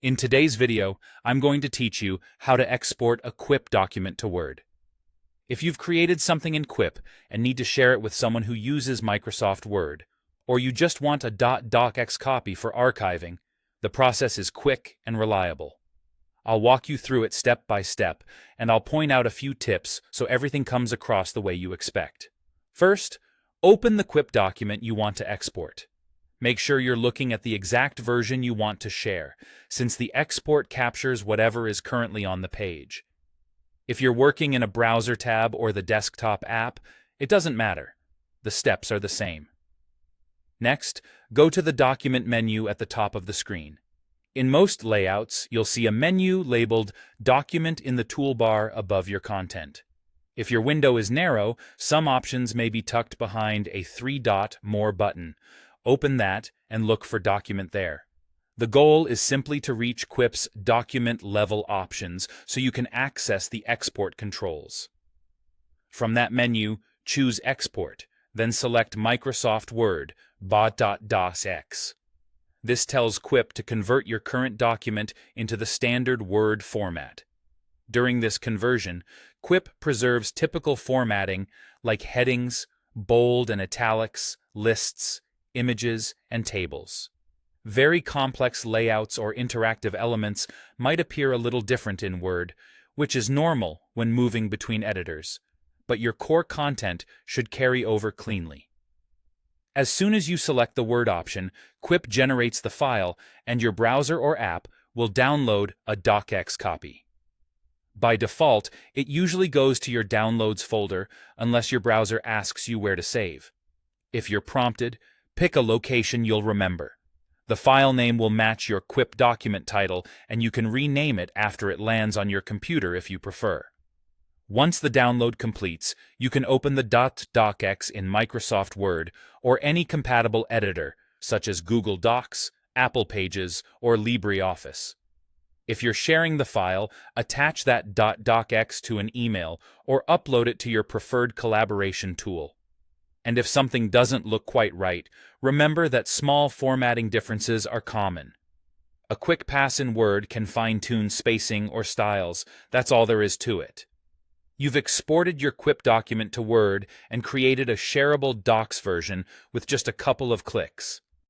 In today's video, I'm going to teach you how to export a Quip document to Word. If you've created something in Quip and need to share it with someone who uses Microsoft Word, or you just want a .docx copy for archiving, the process is quick and reliable. I'll walk you through it step by step, and I'll point out a few tips so everything comes across the way you expect. First, open the Quip document you want to export. Make sure you're looking at the exact version you want to share, since the export captures whatever is currently on the page. If you're working in a browser tab or the desktop app, it doesn't matter. The steps are the same. Next, go to the document menu at the top of the screen. In most layouts, you'll see a menu labeled Document in the toolbar above your content. If your window is narrow, some options may be tucked behind a three-dot More button. Open that and look for Document there. The goal is simply to reach Quip's document level options so you can access the export controls. From that menu, choose Export, then select Microsoft Word, .docx. This tells Quip to convert your current document into the standard Word format. During this conversion, Quip preserves typical formatting like headings, bold and italics, lists, images, and tables. Very complex layouts or interactive elements might appear a little different in Word, which is normal when moving between editors, but your core content should carry over cleanly. As soon as you select the Word option, Quip generates the file, and your browser or app will download a docx copy. By default, it usually goes to your Downloads folder unless your browser asks you where to save. If you're prompted, pick a location you'll remember. The file name will match your Quip document title, and you can rename it after it lands on your computer if you prefer. Once the download completes, you can open the .docx in Microsoft Word or any compatible editor, such as Google Docs, Apple Pages, or LibreOffice. If you're sharing the file, attach that .docx to an email or upload it to your preferred collaboration tool. And if something doesn't look quite right, remember that small formatting differences are common. A quick pass in Word can fine-tune spacing or styles. That's all there is to it. You've exported your Quip document to Word and created a shareable Docs version with just a couple of clicks.